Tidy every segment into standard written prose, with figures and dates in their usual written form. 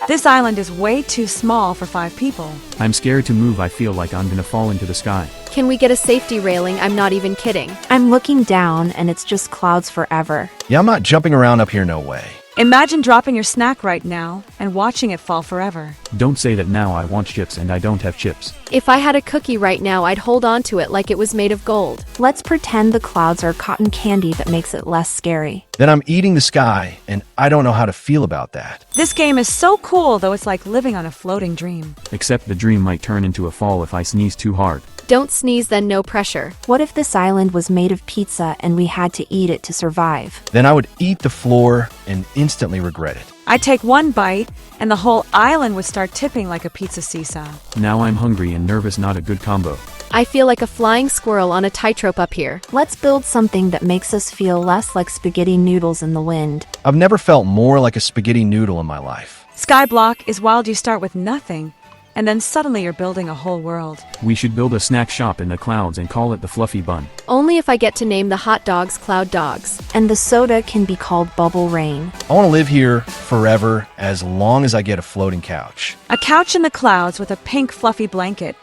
This island is way too small for 5 people. I'm scared to move. I feel like I'm gonna fall into the sky. Can we get a safety railing? I'm not even kidding. I'm looking down and it's just clouds forever. Yeah, I'm not jumping around up here, no way. Imagine dropping your snack right now and watching it fall forever. Don't say that now. I want chips and I don't have chips. If I had a cookie right now, I'd hold on to it like it was made of gold. Let's pretend the clouds are cotton candy that makes it less scary. Then I'm eating the sky, and I don't know how to feel about that. This game is so cool, though it's like living on a floating dream. Except the dream might turn into a fall if I sneeze too hard. Don't sneeze, then no pressure. What if this island was made of pizza and we had to eat it to survive? Then I would eat the floor and instantly regret it. I'd take one bite, and the whole island would start tipping like a pizza seesaw. Now I'm hungry and nervous. Not a good combo. I feel like a flying squirrel on a tightrope up here. Let's build something that makes us feel less like spaghetti noodles in the wind. I've never felt more like a spaghetti noodle in my life. Skyblock is wild. You start with nothing, and then suddenly you're building a whole world. We should build a snack shop in the clouds and call it the Fluffy Bun. Only if I get to name the hot dogs Cloud Dogs. And the soda can be called Bubble Rain. I want to live here forever as long as I get a floating couch. A couch in the clouds with a pink fluffy blanket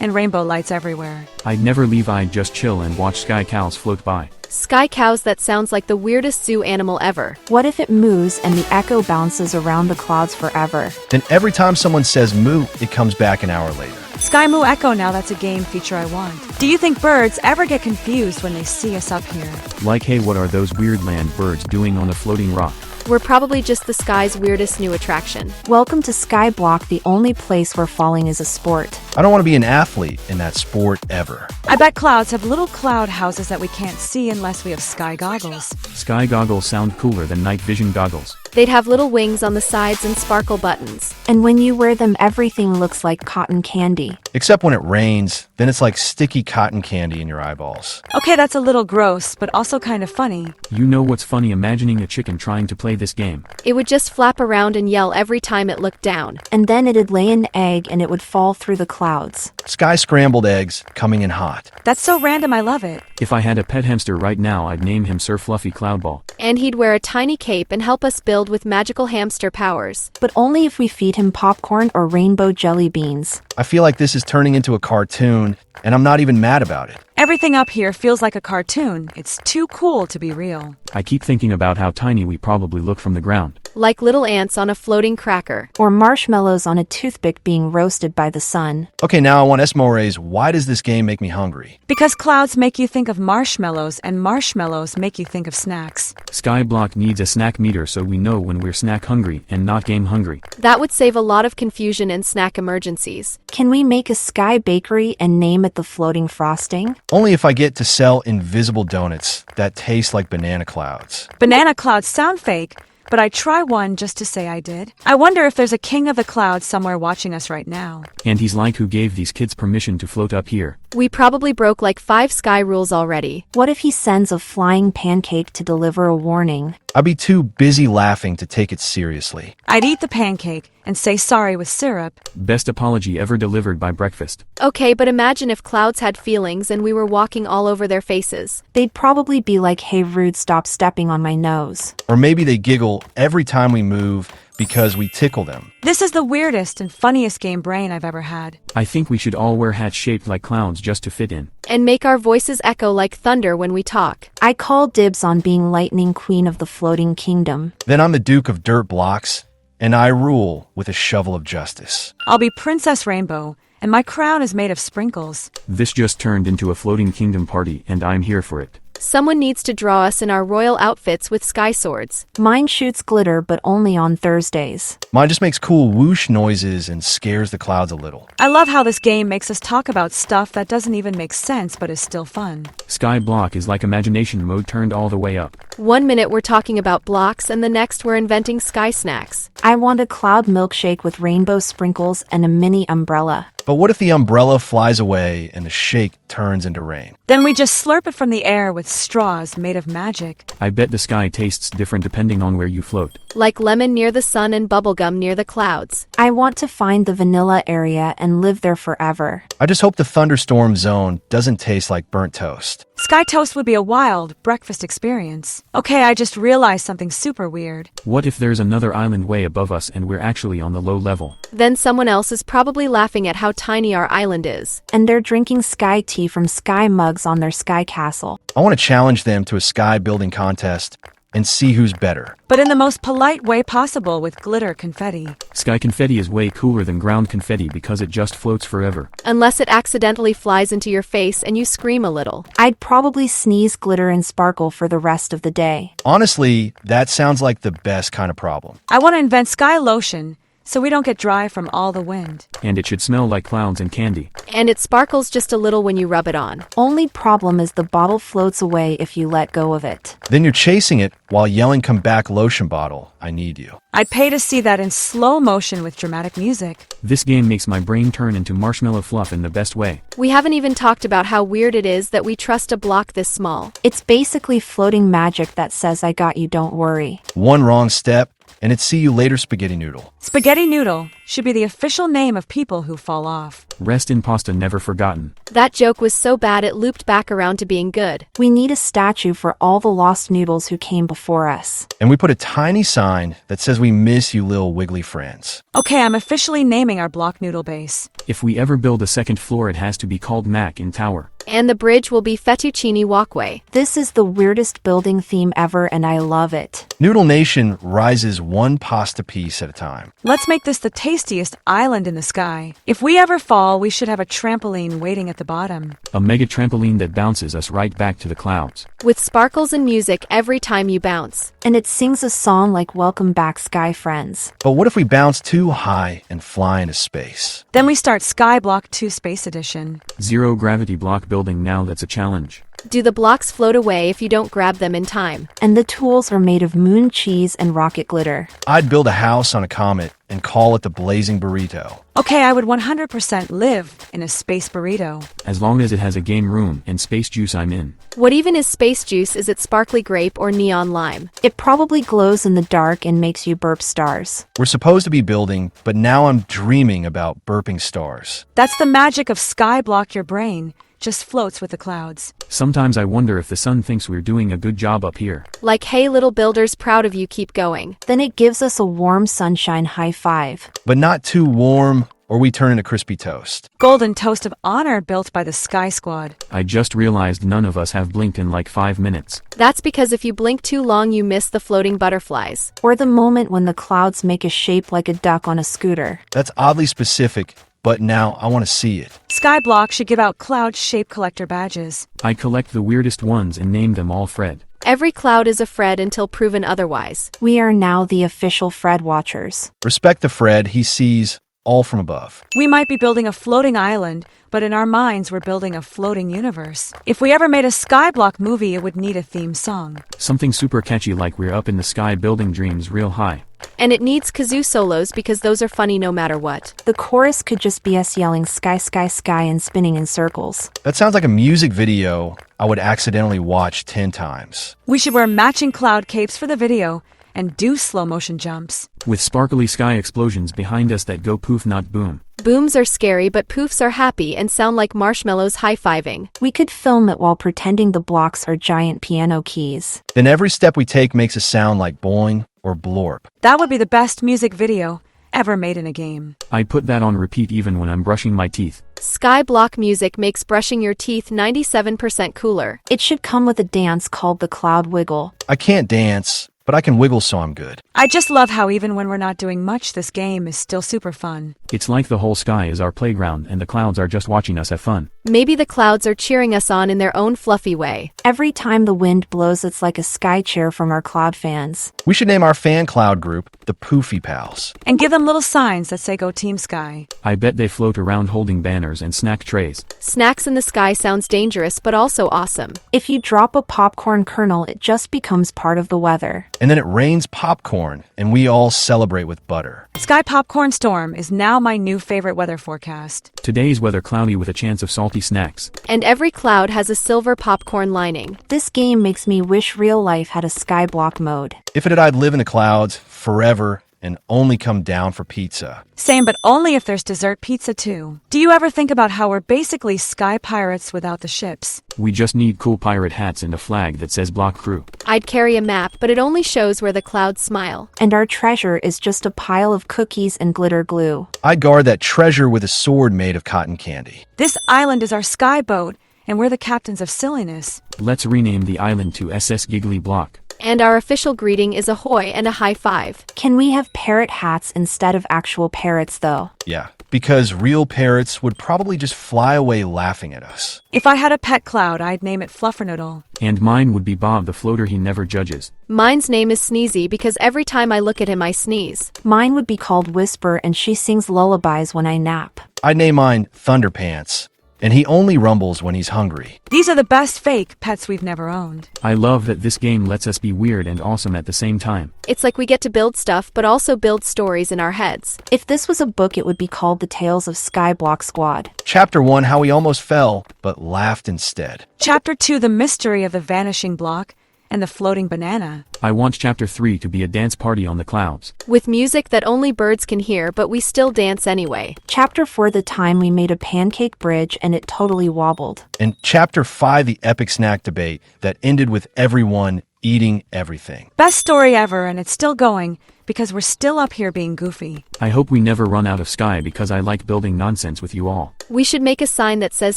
and rainbow lights everywhere. I'd never leave. I'd just chill and watch sky cows float by. Sky cows? That sounds like the weirdest zoo animal ever. What if it moos and the echo bounces around the clouds forever? Then every time someone says moo, it comes back an hour later. Sky Moo Echo, now that's a game feature I want. Do you think birds ever get confused when they see us up here? Like, hey, what are those weird land birds doing on a floating rock? We're probably just the sky's weirdest new attraction. Welcome to Skyblock, the only place where falling is a sport. I don't want to be an athlete in that sport ever. I bet clouds have little cloud houses that we can't see unless we have sky goggles. Sky goggles sound cooler than night vision goggles. They'd have little wings on the sides and sparkle buttons. And when you wear them, everything looks like cotton candy. Except when it rains, then it's like sticky cotton candy in your eyeballs. Okay, that's a little gross, but also kind of funny. You know what's funny? Imagining a chicken trying to play this game. It would just flap around and yell every time it looked down. And then it'd lay an egg and it would fall through the clouds. Sky scrambled eggs coming in hot. That's so random, I love it. If I had a pet hamster right now, I'd name him Sir Fluffy Cloudball. And he'd wear a tiny cape and help us build with magical hamster powers. But only if we feed him popcorn or rainbow jelly beans. I feel like this is turning into a cartoon, and I'm not even mad about it. Everything up here feels like a cartoon. It's too cool to be real. I keep thinking about how tiny we probably look from the ground. Like little ants on a floating cracker. Or marshmallows on a toothpick being roasted by the sun. Okay, now I want Esmores. Why does this game make me hungry? Because clouds make you think of marshmallows, and marshmallows make you think of snacks. Skyblock needs a snack meter so we know when we're snack hungry and not game hungry. That would save a lot of confusion and snack emergencies. Can we make a sky bakery and name it the Floating Frosting? Only if I get to sell invisible donuts that taste like banana clouds. Banana clouds sound fake, but I'd try one just to say I did. I wonder if there's a king of the clouds somewhere watching us right now. And he's like, who gave these kids permission to float up here? We probably broke like 5 sky rules already. What if he sends a flying pancake to deliver a warning? I'd be too busy laughing to take it seriously. I'd eat the pancake and say sorry with syrup. Best apology ever delivered by breakfast. Okay, but imagine if clouds had feelings and we were walking all over their faces. They'd probably be like, hey rude, stop stepping on my nose. Or maybe they giggle every time we move because we tickle them. This is the weirdest and funniest game brain I've ever had. I think we should all wear hats shaped like clowns just to fit in. And make our voices echo like thunder when we talk. I call dibs on being Lightning Queen of the Floating Kingdom. Then I'm the Duke of Dirt Blocks, and I rule with a shovel of justice. I'll be Princess Rainbow, and my crown is made of sprinkles. This just turned into a floating kingdom party, and I'm here for it. Someone needs to draw us in our royal outfits with sky swords. Mine shoots glitter, but only on Thursdays. Mine just makes cool whoosh noises and scares the clouds a little. I love how this game makes us talk about stuff that doesn't even make sense but is still fun. Skyblock is like imagination mode turned all the way up. 1 minute we're talking about blocks and the next we're inventing sky snacks. I want a cloud milkshake with rainbow sprinkles and a mini umbrella. But what if the umbrella flies away and the shake turns into rain? Then we just slurp it from the air with straws made of magic. I bet the sky tastes different depending on where you float. Like lemon near the sun and bubblegum near the clouds. I want to find the vanilla area and live there forever. I just hope the thunderstorm zone doesn't taste like burnt toast. Sky toast would be a wild breakfast experience. Okay, I just realized something super weird. What if there's another island way above us and we're actually on the low level? Then someone else is probably laughing at how tiny our island is. And they're drinking sky tea from sky mugs on their sky castle. I want to challenge them to a sky building contest and see who's better. But in the most polite way possible with glitter confetti. Sky confetti is way cooler than ground confetti because it just floats forever. Unless it accidentally flies into your face and you scream a little. I'd probably sneeze glitter and sparkle for the rest of the day. Honestly, that sounds like the best kind of problem. I want to invent sky lotion so we don't get dry from all the wind. And it should smell like clowns and candy. And it sparkles just a little when you rub it on. Only problem is the bottle floats away if you let go of it. Then you're chasing it while yelling, "Come back, lotion bottle. I need you." I'd pay to see that in slow motion with dramatic music. This game makes my brain turn into marshmallow fluff in the best way. We haven't even talked about how weird it is that we trust a block this small. It's basically floating magic that says I got you, don't worry. One wrong step, and it's see you later, spaghetti noodle. Spaghetti noodle should be the official name of people who fall off. Rest in pasta, never forgotten. That joke was so bad it looped back around to being good. We need a statue for all the lost noodles who came before us. And we put a tiny sign that says we miss you little wiggly friends. Okay, I'm officially naming our block noodle base. If we ever build a second floor, it has to be called Mac in Tower. And the bridge will be Fettuccine Walkway. This is the weirdest building theme ever and I love it. Noodle Nation rises one pasta piece at a time. Let's make this the tastiest island in the sky. If we ever fall, we should have a trampoline waiting at the bottom. A mega trampoline that bounces us right back to the clouds. With sparkles and music every time you bounce. And it sings a song like Welcome Back, Sky Friends. But what if we bounce too high and fly into space? Then we start Skyblock 2 Space Edition. Zero gravity block building now, that's a challenge. Do the blocks float away if you don't grab them in time? And the tools are made of moon cheese and rocket glitter. I'd build a house on a comet and call it the Blazing Burrito. Okay, I would 100% live in a space burrito. As long as it has a game room and space juice, I'm in. What even is space juice? Is it sparkly grape or neon lime? It probably glows in the dark and makes you burp stars. We're supposed to be building, but now I'm dreaming about burping stars. That's the magic of Skyblock. Your brain just floats with the clouds. Sometimes I wonder if the sun thinks we're doing a good job up here. Like, hey little builders, proud of you, keep going. Then it gives us a warm sunshine high five. But not too warm, or we turn into crispy toast. Golden toast of honor built by the Sky Squad. I just realized none of us have blinked in like 5 minutes. That's because if you blink too long, you miss the floating butterflies. Or the moment when the clouds make a shape like a duck on a scooter. That's oddly specific, but now I want to see it. Skyblock should give out cloud shape collector badges. I collect the weirdest ones and name them all Fred. Every cloud is a Fred until proven otherwise. We are now the official Fred watchers. Respect the Fred, he sees all from above. We might be building a floating island, but in our minds we're building a floating universe. If we ever made a Skyblock movie, it would need a theme song. Something super catchy like we're up in the sky building dreams real high. And it needs kazoo solos because those are funny no matter what. The chorus could just be us yelling sky, sky, sky and spinning in circles. That sounds like a music video I would accidentally watch 10 times. We should wear matching cloud capes for the video and do slow motion jumps. With sparkly sky explosions behind us that go poof not boom. Booms are scary, but poofs are happy and sound like marshmallows high-fiving. We could film it while pretending the blocks are giant piano keys. Then every step we take makes a sound like boing or blorp. That would be the best music video ever made in a game. I put that on repeat even when I'm brushing my teeth. Skyblock music makes brushing your teeth 97% cooler. It should come with a dance called the Cloud Wiggle. I can't dance, but I can wiggle so I'm good. I just love how even when we're not doing much, this game is still super fun. It's like the whole sky is our playground and the clouds are just watching us have fun. Maybe the clouds are cheering us on in their own fluffy way. Every time the wind blows, it's like a sky cheer from our cloud fans. We should name our fan cloud group the Poofy Pals. And give them little signs that say Go Team Sky. I bet they float around holding banners and snack trays. Snacks in the sky sounds dangerous but also awesome. If you drop a popcorn kernel, it just becomes part of the weather. And then it rains popcorn, and we all celebrate with butter. Sky Popcorn Storm is now my new favorite weather forecast. Today's weather cloudy with a chance of salty snacks. And every cloud has a silver popcorn lining. This game makes me wish real life had a Skyblock mode. If it had, I'd live in the clouds forever and only come down for pizza. Same, but only if there's dessert pizza too. Do you ever think about how we're basically sky pirates without the ships? We just need cool pirate hats and a flag that says Block Crew. I'd carry a map, but it only shows where the clouds smile. And our treasure is just a pile of cookies and glitter glue. I'd guard that treasure with a sword made of cotton candy. This island is our sky boat, and we're the captains of silliness. Let's rename the island to SS Giggly Block. And our official greeting is ahoy and a high five. Can we have parrot hats instead of actual parrots, though? Yeah, because real parrots would probably just fly away laughing at us. If I had a pet cloud, I'd name it Fluffernoodle. And mine would be Bob the floater, he never judges. Mine's name is Sneezy because every time I look at him I sneeze. Mine would be called Whisper, and she sings lullabies when I nap. I'd name mine Thunderpants, and he only rumbles when he's hungry. These are the best fake pets we've never owned. I love that this game lets us be weird and awesome at the same time. It's like we get to build stuff but also build stories in our heads. If this was a book, it would be called The Tales of Skyblock Squad. Chapter 1, how he almost fell, but laughed instead. Chapter 2, the mystery of the vanishing block and the floating banana. I want Chapter 3 to be a dance party on the clouds. With music that only birds can hear, but we still dance anyway. Chapter 4, the time we made a pancake bridge and it totally wobbled. And Chapter 5, the epic snack debate that ended with everyone eating everything. Best story ever, and it's still going because we're still up here being goofy. I hope we never run out of sky because I like building nonsense with you all. We should make a sign that says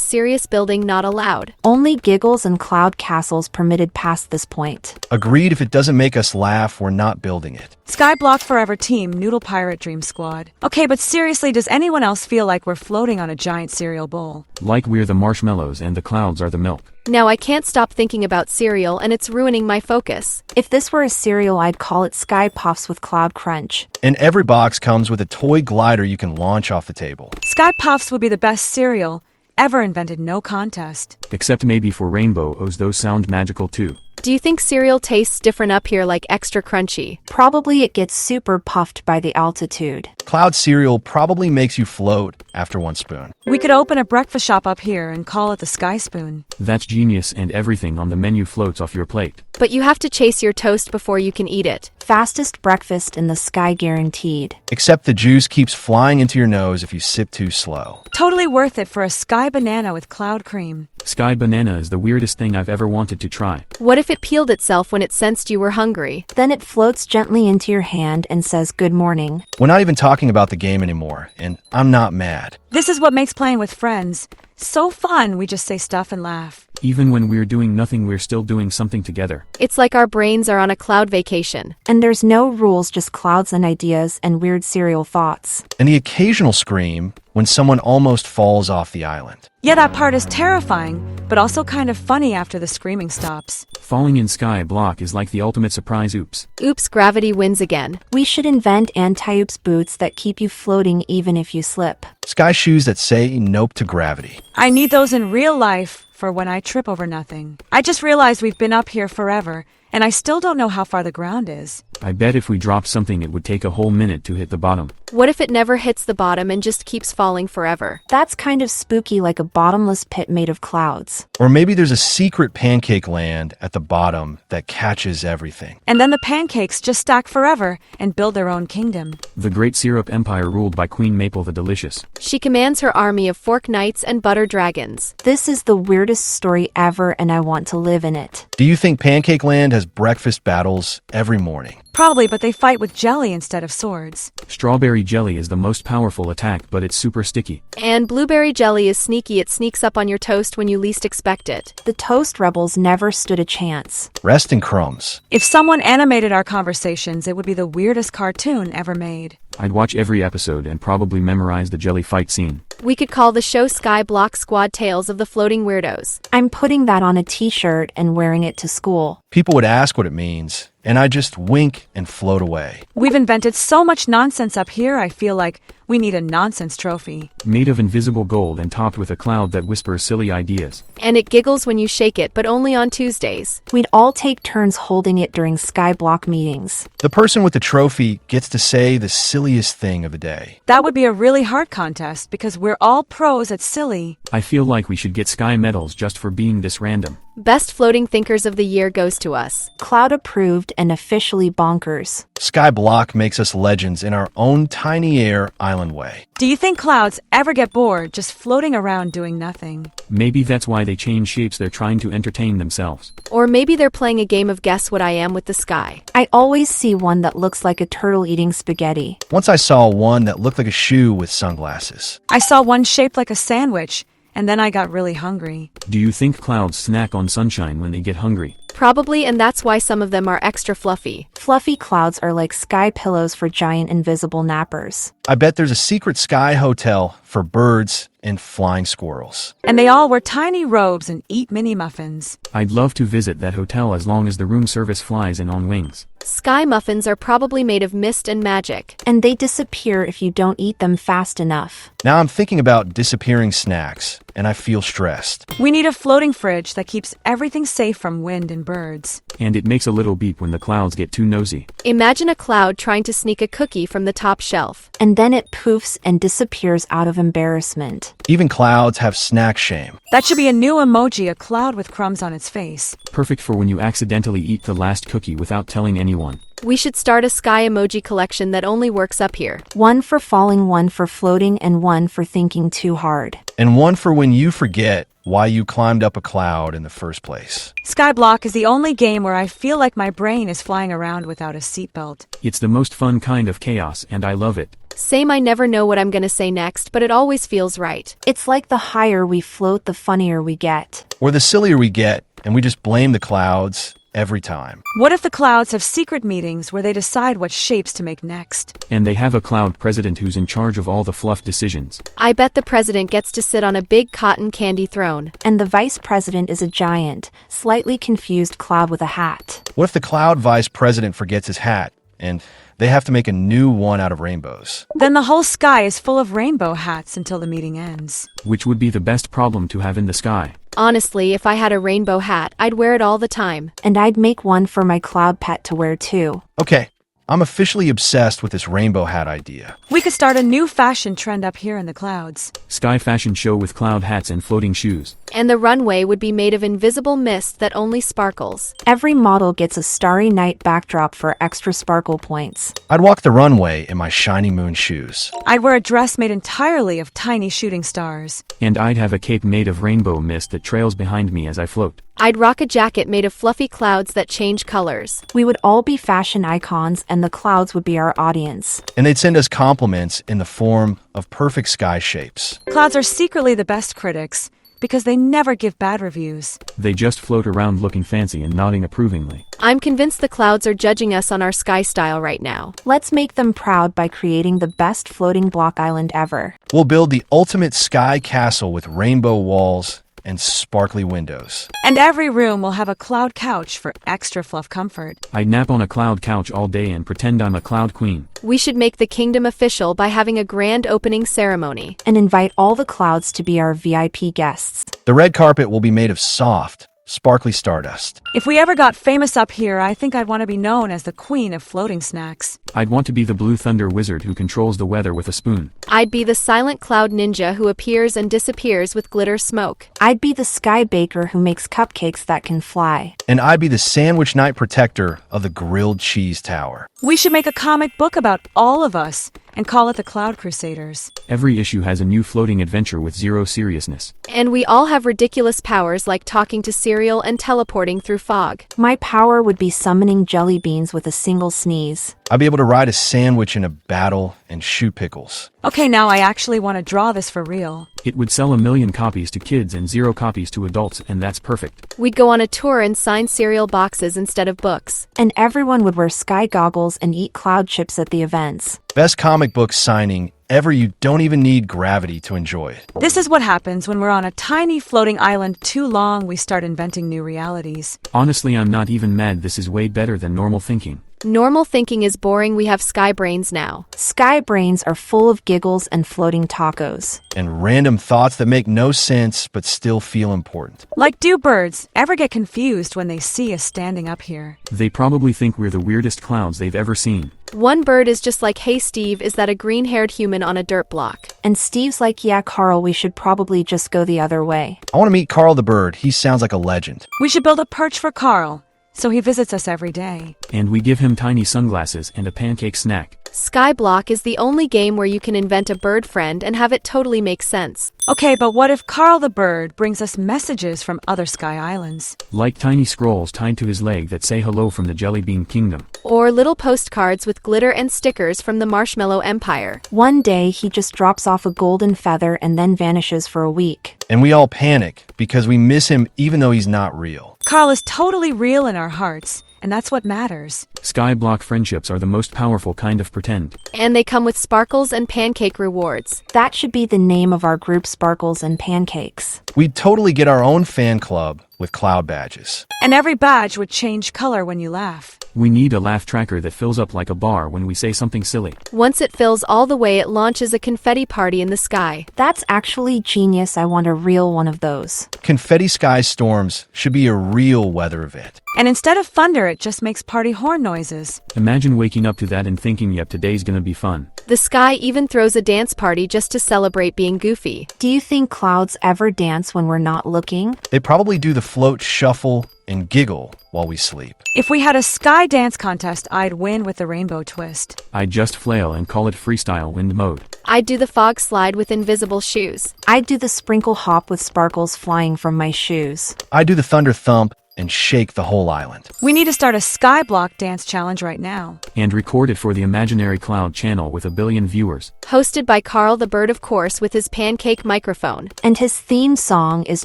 serious building not allowed. Only giggles and cloud castles permitted past this point. Agreed, if it doesn't make us laugh, we're not building it. Skyblock Forever Team, Noodle Pirate Dream Squad. Okay, but seriously, does anyone else feel like we're floating on a giant cereal bowl? Like we're the marshmallows and the clouds are the milk. Now I can't stop thinking about cereal and it's ruining my focus. If this were a cereal, I'd call it Sky Puffs with Cloud Crunch. And every box comes with a toy glider you can launch off the table. Sky Puffs would be the best cereal ever invented, no contest. Except maybe for Rainbow O's, those sound magical too. Do you think cereal tastes different up here, like extra crunchy? Probably it gets super puffed by the altitude. Cloud cereal probably makes you float after one spoon. We could open a breakfast shop up here and call it the Sky Spoon. That's genius, and everything on the menu floats off your plate. But you have to chase your toast before you can eat it. Fastest breakfast in the sky guaranteed. Except the juice keeps flying into your nose if you sip too slow. Totally worth it for a sky banana with cloud cream. Sky banana is the weirdest thing I've ever wanted to try. What if it peeled itself when it sensed you were hungry? Then it floats gently into your hand and says good morning. We're not even talking about the game anymore, and I'm not mad. This is what makes playing with friends so fun. We just say stuff and laugh. Even when we're doing nothing, we're still doing something together. It's like our brains are on a cloud vacation. And there's no rules, just clouds and ideas and weird cereal thoughts. And the occasional scream when someone almost falls off the island. Yeah, that part is terrifying, but also kind of funny after the screaming stops. Falling in Skyblock is like the ultimate surprise. Oops. Oops, gravity wins again. We should invent anti-oops boots that keep you floating even if you slip. Sky shoes that say nope to gravity. I need those in real life for when I trip over nothing. I just realized we've been up here forever, and I still don't know how far the ground is. I bet if we dropped something, it would take a whole minute to hit the bottom. What if it never hits the bottom and just keeps falling forever? That's kind of spooky, like a bottomless pit made of clouds. Or maybe there's a secret pancake land at the bottom that catches everything. And then the pancakes just stack forever and build their own kingdom. The Great Syrup Empire ruled by Queen Maple the Delicious. She commands her army of fork knights and butter dragons. This is the weirdest story ever, and I want to live in it. Do you think Pancake Land has breakfast battles every morning? Probably, but they fight with jelly instead of swords. Strawberry jelly is the most powerful attack, but it's super sticky. And blueberry jelly is sneaky. It sneaks up on your toast when you least expect it. The Toast Rebels never stood a chance. Rest in crumbs. If someone animated our conversations, it would be the weirdest cartoon ever made. I'd watch every episode and probably memorize the jelly fight scene. We could call the show Skyblock Squad Tales of the Floating Weirdos. I'm putting that on a t-shirt and wearing it to school. People would ask what it means, and I just wink and float away. We've invented so much nonsense up here, I feel like we need a nonsense trophy. Made of invisible gold and topped with a cloud that whispers silly ideas. And it giggles when you shake it, but only on Tuesdays. We'd all take turns holding it during Skyblock meetings. The person with the trophy gets to say the silliest thing of the day. That would be a really hard contest because we're all pros at silly. I feel like we should get Sky medals just for being this random. Best floating thinkers of the year goes to us. Cloud approved and officially bonkers. Skyblock makes us legends in our own tiny air island way. Do you think clouds ever get bored just floating around doing nothing? Maybe that's why they change shapes, they're trying to entertain themselves. Or maybe they're playing a game of Guess What I Am with the sky. I always see one that looks like a turtle eating spaghetti. Once I saw one that looked like a shoe with sunglasses. I saw one shaped like a sandwich, and then I got really hungry. Do you think clouds snack on sunshine when they get hungry? Probably, and that's why some of them are extra fluffy. Fluffy clouds are like sky pillows for giant invisible nappers. I bet there's a secret sky hotel for birds and flying squirrels. And they all wear tiny robes and eat mini muffins. I'd love to visit that hotel as long as the room service flies in on wings. Sky muffins are probably made of mist and magic. And they disappear if you don't eat them fast enough. Now I'm thinking about disappearing snacks, and I feel stressed. We need a floating fridge that keeps everything safe from wind and birds. And it makes a little beep when the clouds get too nosy. Imagine a cloud trying to sneak a cookie from the top shelf. And then it poofs and disappears out of embarrassment. Even clouds have snack shame. That should be a new emoji, a cloud with crumbs on its face. Perfect for when you accidentally eat the last cookie without telling anyone. We should start a sky emoji collection that only works up here. One for falling, one for floating, and one for thinking too hard. And one for when you forget why you climbed up a cloud in the first place. Skyblock is the only game where I feel like my brain is flying around without a seatbelt. It's the most fun kind of chaos, and I love it. Same, I never know what I'm gonna say next, but it always feels right. It's like the higher we float, the funnier we get. Or the sillier we get, and we just blame the clouds every time. What if the clouds have secret meetings where they decide what shapes to make next? And they have a cloud president who's in charge of all the fluff decisions. I bet the president gets to sit on a big cotton candy throne. And the vice president is a giant, slightly confused cloud with a hat. What if the cloud vice president forgets his hat, and they have to make a new one out of rainbows? Then the whole sky is full of rainbow hats until the meeting ends. Which would be the best problem to have in the sky. Honestly, if I had a rainbow hat, I'd wear it all the time. And I'd make one for my cloud pet to wear too. Okay, I'm officially obsessed with this rainbow hat idea. We could start a new fashion trend up here in the clouds. Sky fashion show with cloud hats and floating shoes. And the runway would be made of invisible mist that only sparkles. Every model gets a starry night backdrop for extra sparkle points. I'd walk the runway in my shiny moon shoes. I'd wear a dress made entirely of tiny shooting stars. And I'd have a cape made of rainbow mist that trails behind me as I float. I'd rock a jacket made of fluffy clouds that change colors. We would all be fashion icons and the clouds would be our audience. And they'd send us compliments in the form of perfect sky shapes. Clouds are secretly the best critics because they never give bad reviews. They just float around looking fancy and nodding approvingly. I'm convinced the clouds are judging us on our sky style right now. Let's make them proud by creating the best floating block island ever. We'll build the ultimate sky castle with rainbow walls and sparkly windows. And every room will have a cloud couch for extra fluff comfort. I'd nap on a cloud couch all day and pretend I'm a cloud queen. We should make the kingdom official by having a grand opening ceremony. And invite all the clouds to be our VIP guests. The red carpet will be made of soft, sparkly stardust. If we ever got famous up here, I think I'd want to be known as the queen of floating snacks. I'd want to be the blue thunder wizard who controls the weather with a spoon. I'd be the silent cloud ninja who appears and disappears with glitter smoke. I'd be the sky baker who makes cupcakes that can fly. And I'd be the sandwich night protector of the grilled cheese tower. We should make a comic book about all of us and call it the Cloud Crusaders. Every issue has a new floating adventure with zero seriousness. And we all have ridiculous powers like talking to cereal and teleporting through fog. My power would be summoning jelly beans with a single sneeze. I'd be able to ride a sandwich in a battle and shoot pickles. Okay, now I actually want to draw this for real. It would sell 1 million copies to kids and 0 copies to adults, and that's perfect. We'd go on a tour and sign cereal boxes instead of books. And everyone would wear sky goggles and eat cloud chips at the events. Best comic book signing ever. You don't even need gravity to enjoy it. This is what happens when we're on a tiny floating island too long. We start inventing new realities. Honestly, I'm not even mad. This is way better than normal thinking. Normal thinking is boring. We have sky brains now. Sky brains are full of giggles and floating tacos. And random thoughts that make no sense but still feel important. Like, do birds ever get confused when they see us standing up here? They probably think we're the weirdest clouds they've ever seen. One bird is just like, "Hey Steve, is that a green-haired human on a dirt block?" And Steve's like, yeah, Carl, we should probably just go the other way. I want to meet Carl the bird. He sounds like a legend. We should build a perch for Carl, so he visits us every day. And we give him tiny sunglasses and a pancake snack. Skyblock is the only game where you can invent a bird friend and have it totally make sense. Okay, but what if Carl the bird brings us messages from other sky islands? Like tiny scrolls tied to his leg that say hello from the Jelly Bean Kingdom. Or little postcards with glitter and stickers from the Marshmallow Empire. One day, he just drops off a golden feather and then vanishes for a week. And we all panic because we miss him even though he's not real. Carl is totally real in our hearts, and that's what matters. Skyblock friendships are the most powerful kind of pretend. And they come with sparkles and pancake rewards. That should be the name of our group, Sparkles and Pancakes. We'd totally get our own fan club with cloud badges. And every badge would change color when you laugh. We need a laugh tracker that fills up like a bar when we say something silly. Once it fills all the way, it launches a confetti party in the sky. That's actually genius. I want a real one of those. Confetti sky storms should be a real weather event. And instead of thunder, it just makes party horn noises. Imagine waking up to that and thinking, yep, today's gonna be fun. The sky even throws a dance party just to celebrate being goofy. Do you think clouds ever dance when we're not looking? They probably do the float, shuffle, and giggle while we sleep. If we had a sky dance contest, I'd win with the rainbow twist. I'd just flail and call it freestyle wind mode. I'd do the fog slide with invisible shoes. I'd do the sprinkle hop with sparkles flying from my shoes. I do the thunder thump and shake the whole island. We need to start a Skyblock dance challenge right now. And record it for the Imaginary Cloud channel with 1 billion viewers. Hosted by Carl the bird, of course, with his pancake microphone. And his theme song is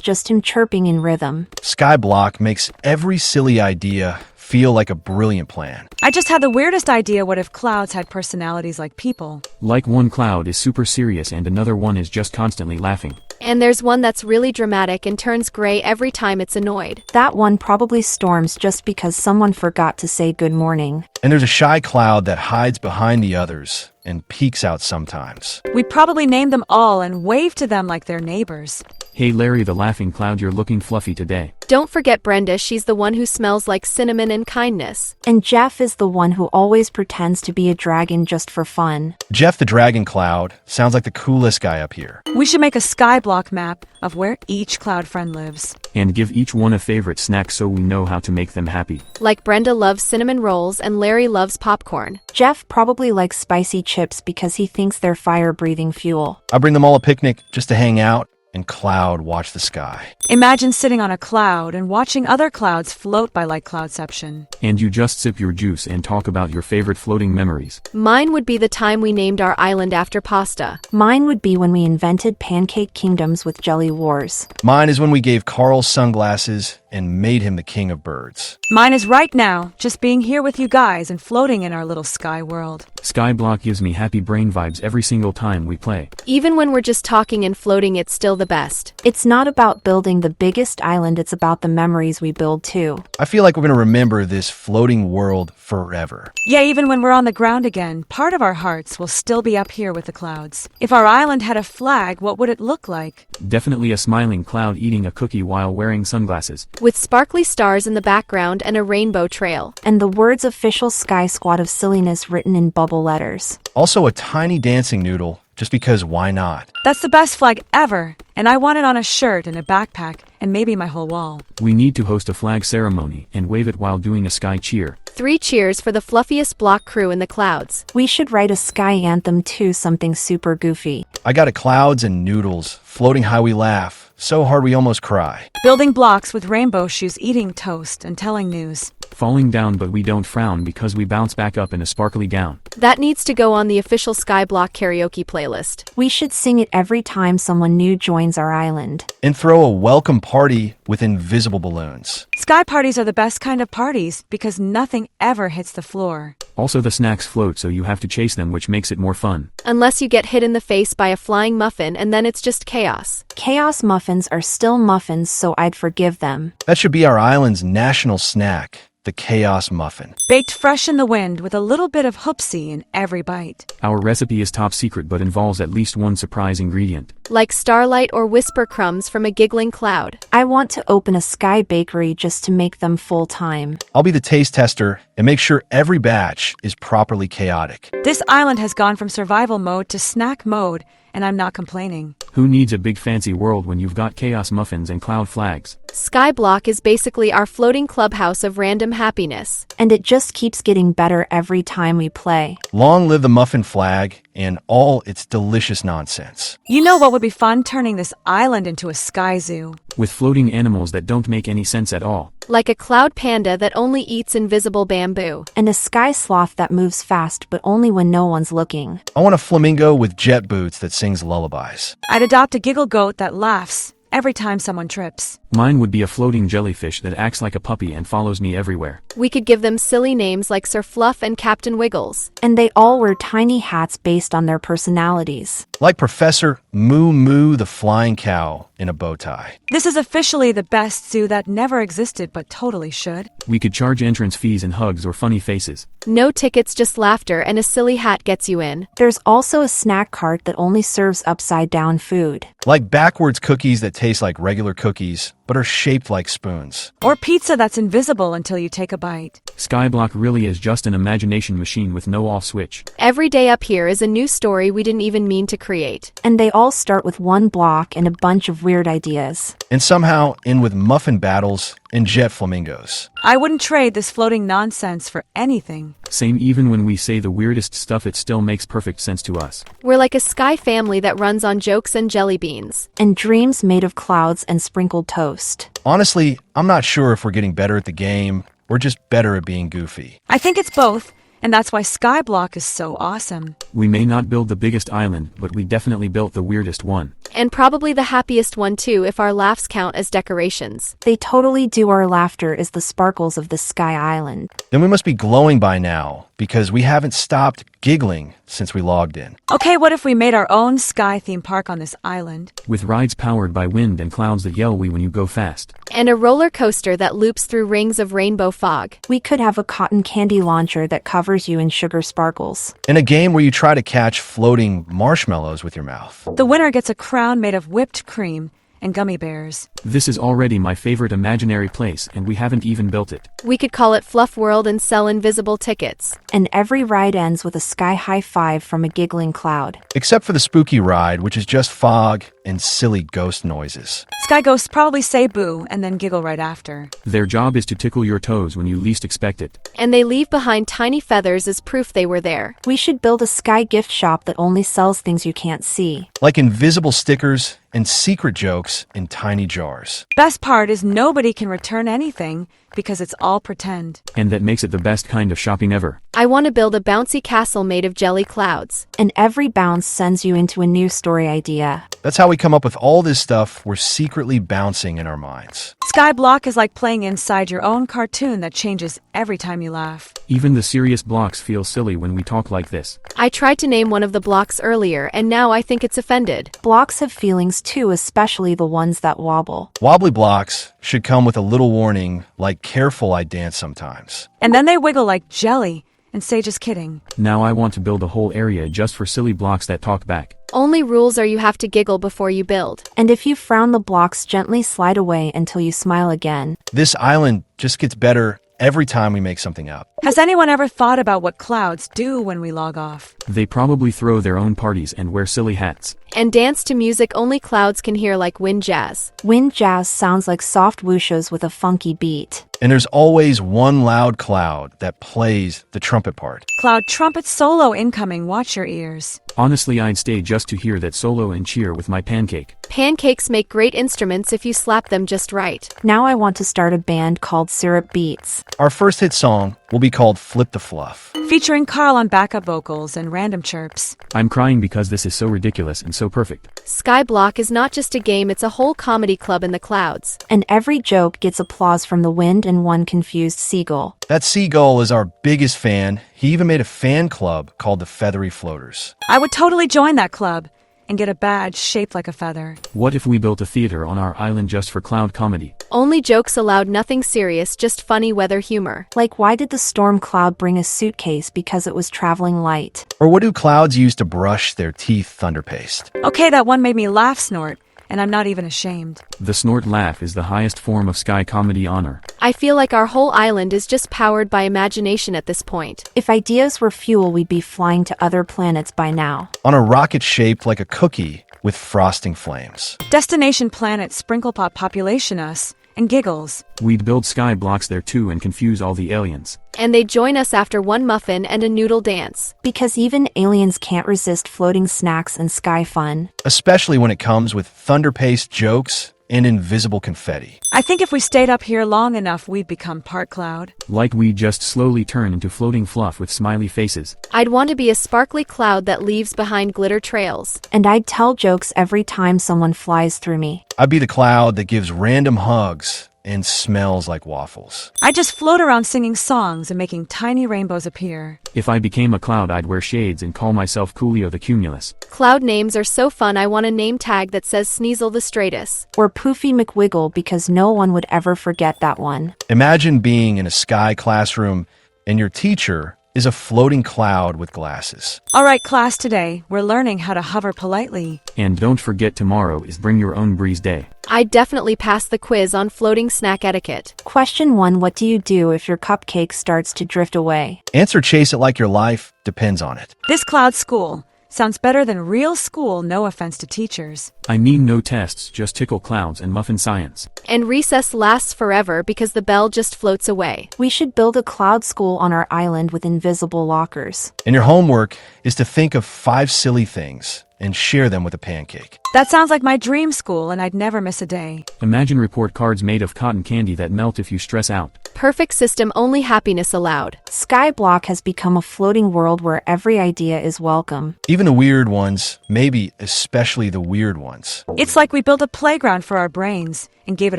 just him chirping in rhythm. Skyblock makes every silly idea feel like a brilliant plan. I just had the weirdest idea. What if clouds had personalities like people? Like one cloud is super serious and another one is just constantly laughing. And there's one that's really dramatic and turns gray every time it's annoyed. That one probably storms just because someone forgot to say good morning. And there's a shy cloud that hides behind the others and peeks out sometimes. We'd probably name them all and wave to them like they're neighbors. Hey Larry the laughing cloud, you're looking fluffy today. Don't forget Brenda, she's the one who smells like cinnamon and kindness. And Jeff is the one who always pretends to be a dragon just for fun. Jeff the dragon cloud sounds like the coolest guy up here. We should make a Skyblock map of where each cloud friend lives. And give each one a favorite snack so we know how to make them happy. Like Brenda loves cinnamon rolls and Larry loves popcorn. Jeff probably likes spicy chips because he thinks they're fire-breathing fuel. I bring them all a picnic just to hang out and cloud watch the sky. Imagine sitting on a cloud and watching other clouds float by like cloudception. And you just sip your juice and talk about your favorite floating memories. Mine would be the time we named our island after pasta. Mine would be when we invented pancake kingdoms with jelly wars. Mine is when we gave Carl sunglasses and made him the king of birds. Mine is right now, just being here with you guys and floating in our little sky world. Skyblock gives me happy brain vibes every single time we play. Even when we're just talking and floating, it's still the best. It's not about building the biggest island, it's about the memories we build too. I feel like we're going to remember this floating world forever. Yeah, even when we're on the ground again, part of our hearts will still be up here with the clouds. If our island had a flag, what would it look like? Definitely a smiling cloud eating a cookie while wearing sunglasses. With sparkly stars in the background and a rainbow trail. And the words official Sky Squad of silliness written in bubble letters. Also a tiny dancing noodle, just because why not? That's the best flag ever, and I want it on a shirt and a backpack, and maybe my whole wall. We need to host a flag ceremony and wave it while doing a sky cheer. 3 cheers for the fluffiest block crew in the clouds. We should write a sky anthem too, something super goofy. I got a clouds and noodles, floating high we laugh, so hard we almost cry. Building blocks with rainbow shoes, eating toast, and telling news. Falling down but we don't frown because we bounce back up in a sparkly gown. That needs to go on the official Skyblock karaoke playlist. We should sing it every time someone new joins our island. And throw a welcome party with invisible balloons. Sky parties are the best kind of parties because nothing ever hits the floor. Also the snacks float so you have to chase them, which makes it more fun. Unless you get hit in the face by a flying muffin and then it's just chaos. Chaos muffins are still muffins, so I'd forgive them. That should be our island's national snack. the chaos muffin. Baked fresh in the wind with a little bit of hoopsie in every bite. Our recipe is top secret but involves at least one surprise ingredient. Like starlight or whisper crumbs from a giggling cloud. I want to open a sky bakery just to make them full-time. I'll be the taste tester and make sure every batch is properly chaotic. This island has gone from survival mode to snack mode, and I'm not complaining. Who needs a big fancy world when you've got chaos muffins and cloud flags? Skyblock is basically our floating clubhouse of random happiness. And it just keeps getting better every time we play. Long live the muffin flag and all its delicious nonsense. You know what would be fun? Turning this island into a sky zoo. With floating animals that don't make any sense at all. Like a cloud panda that only eats invisible bamboo. And a sky sloth that moves fast but only when no one's looking. I want a flamingo with jet boots that sings lullabies. I'd adopt a giggle goat that laughs every time someone trips. Mine would be a floating jellyfish that acts like a puppy and follows me everywhere. We could give them silly names like Sir Fluff and Captain Wiggles. And they all wear tiny hats based on their personalities. Like Professor Moo Moo the flying cow in a bow tie. This is officially the best zoo that never existed but totally should. We could charge entrance fees and hugs or funny faces. No tickets, just laughter, and a silly hat gets you in. There's also a snack cart that only serves upside-down food. Like backwards cookies that taste like regular cookies, but are shaped like spoons. Or pizza that's invisible until you take a bite. Skyblock really is just an imagination machine with no off switch. Every day up here is a new story we didn't even mean to create. And they all start with one block and a bunch of weird ideas. And somehow end with muffin battles and jet flamingos. I wouldn't trade this floating nonsense for anything. Same, even when we say the weirdest stuff, it still makes perfect sense to us. We're like a sky family that runs on jokes and jelly beans. And dreams made of clouds and sprinkled toast. Honestly, I'm not sure if we're getting better at the game or just better at being goofy. I think it's both, and that's why Skyblock is so awesome. We may not build the biggest island, but we definitely built the weirdest one. And probably the happiest one too if our laughs count as decorations. They totally do. Our laughter is the sparkles of the sky island. Then we must be glowing by now because we haven't stopped giggling since we logged in. Okay, what if we made our own sky theme park on this island? With rides powered by wind and clouds that yell wee when you go fast. And a roller coaster that loops through rings of rainbow fog. We could have a cotton candy launcher that covers you in sugar sparkles. In a game where you try to catch floating marshmallows with your mouth. The winner gets a crown made of whipped cream and gummy bears. This is already my favorite imaginary place, and we haven't even built it. We could call it Fluff World and sell invisible tickets. And every ride ends with a sky high five from a giggling cloud. Except for the spooky ride, which is just fog and silly ghost noises. Sky ghosts probably say boo and then giggle right after. Their job is to tickle your toes when you least expect it. And they leave behind tiny feathers as proof they were there. We should build a sky gift shop that only sells things you can't see. Like invisible stickers and secret jokes in tiny jars. Best part is nobody can return anything because it's all pretend. And that makes it the best kind of shopping ever. I want to build a bouncy castle made of jelly clouds. And every bounce sends you into a new story idea. That's how we come up with all this stuff we're secretly bouncing in our minds. Skyblock is like playing inside your own cartoon that changes every time you laugh. Even the serious blocks feel silly when we talk like this. I tried to name one of the blocks earlier and now I think it's offended. Blocks have feelings too, especially the ones that wobble. Wobbly blocks should come with a little warning like careful I dance sometimes. And then they wiggle like jelly and say just kidding. Now I want to build a whole area just for silly blocks that talk back. Only rules are you have to giggle before you build. And if you frown, the blocks gently slide away until you smile again. This island just gets better every time we make something up. Has anyone ever thought about what clouds do when we log off? They probably throw their own parties and wear silly hats. And dance to music only clouds can hear like wind jazz. Wind jazz sounds like soft whooshes with a funky beat. And there's always one loud cloud that plays the trumpet part. Cloud trumpet solo incoming, watch your ears. Honestly, I'd stay just to hear that solo and cheer with my pancake. Pancakes make great instruments if you slap them just right. Now I want to start a band called Syrup Beats. Our first hit song will be called Flip the Fluff. Featuring Carl on backup vocals and random chirps. I'm crying because this is so ridiculous and so perfect. Skyblock is not just a game, it's a whole comedy club in the clouds. And every joke gets applause from the wind and one confused seagull. That seagull is our biggest fan. He even made a fan club called the Feathery Floaters. I would totally join that club. and get a badge shaped like a feather. What if we built a theater on our island just for cloud comedy? Only jokes allowed, nothing serious, just funny weather humor. Like, why did the storm cloud bring a suitcase because it was traveling light? Or what do clouds use to brush their teeth, thunder paste? Okay, that one made me laugh, Snort, and I'm not even ashamed. The snort laugh is the highest form of sky comedy honor. I feel like our whole island is just powered by imagination at this point. If ideas were fuel, we'd be flying to other planets by now. On a rocket shaped like a cookie with frosting flames. Destination planet Sprinklepot population us, and giggles. We'd build sky blocks there too and confuse all the aliens. And they'd join us after one muffin and a noodle dance. Because even aliens can't resist floating snacks and sky fun. Especially when it comes with thunder paste jokes and invisible confetti. I think if we stayed up here long enough, we'd become part cloud. Like we just slowly turn into floating fluff with smiley faces. I'd want to be a sparkly cloud that leaves behind glitter trails. And I'd tell jokes every time someone flies through me. I'd be the cloud that gives random hugs and smells like waffles. I just float around singing songs and making tiny rainbows appear. If I became a cloud, I'd wear shades and call myself Coolio the Cumulus. Cloud names are so fun. I want a name tag that says Sneasel the Straightest. Or Poofy McWiggle, because no one would ever forget that one. Imagine being in a sky classroom and your teacher is a floating cloud with glasses. All right, class, today we're learning how to hover politely. And don't forget, tomorrow is Bring Your Own Breeze Day. I'd definitely pass the quiz on floating snack etiquette. Question 1. What do you do if your cupcake starts to drift away? Answer: chase it like your life depends on it. This cloud school sounds better than real school, no offense to teachers. I mean, no tests, just tickle clouds and muffin science. And recess lasts forever because the bell just floats away. We should build a cloud school on our island with invisible lockers. And your homework is to think of 5 silly things and share them with a pancake. That sounds like my dream school, and I'd never miss a day. Imagine report cards made of cotton candy that melt if you stress out. Perfect system, only happiness allowed. Skyblock has become a floating world where every idea is welcome. Even the weird ones, maybe especially the weird ones. It's like we built a playground for our brains and gave it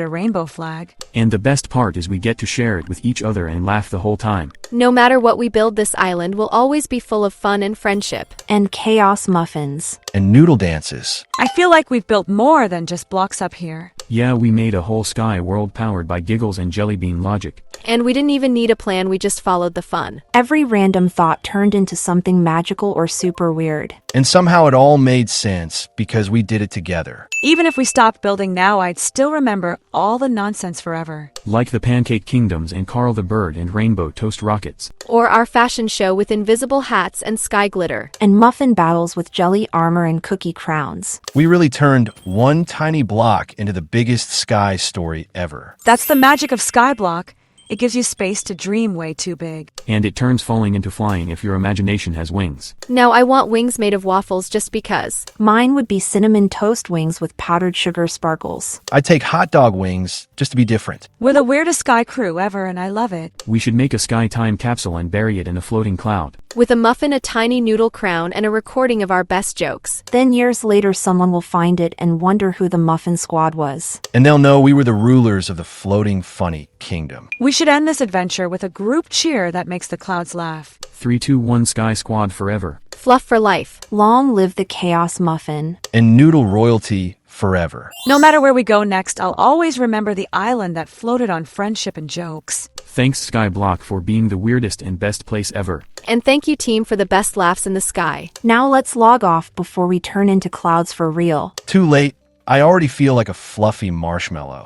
a rainbow flag. And the best part is we get to share it with each other and laugh the whole time. No matter what we build, this island will always be full of fun and friendship. And chaos muffins. And noodle dances. I feel like we've built more than just blocks up here. Yeah, we made a whole sky world powered by giggles and jelly bean logic. And we didn't even need a plan, we just followed the fun. Every random thought turned into something magical or super weird. And somehow it all made sense because we did it together. Even if we stopped building now, I'd still remember all the nonsense forever. Like the Pancake Kingdoms and Carl the Bird and Rainbow Toast Rockets. Or our fashion show with invisible hats and sky glitter. And muffin battles with jelly armor and cookie crowns. We really turned one tiny block into the biggest sky story ever. That's the magic of Skyblock. It gives you space to dream way too big. And it turns falling into flying if your imagination has wings. Now I want wings made of waffles just because. Mine would be cinnamon toast wings with powdered sugar sparkles. I'd take hot dog wings just to be different. We're the weirdest sky crew ever, and I love it. We should make a sky time capsule and bury it in a floating cloud. With a muffin, a tiny noodle crown, and a recording of our best jokes. Then years later, someone will find it and wonder who the Muffin Squad was. And they'll know we were the rulers of the floating funny kingdom. We should end this adventure with a group cheer that makes the clouds laugh. 3, 2, 1 Sky Squad forever. Fluff for life. Long live the Chaos Muffin. And noodle royalty forever. No matter where we go next, I'll always remember the island that floated on friendship and jokes. Thanks Skyblock for being the weirdest and best place ever. And thank you, team, for the best laughs in the sky. Now let's log off before we turn into clouds for real. Too late. I already feel like a fluffy marshmallow.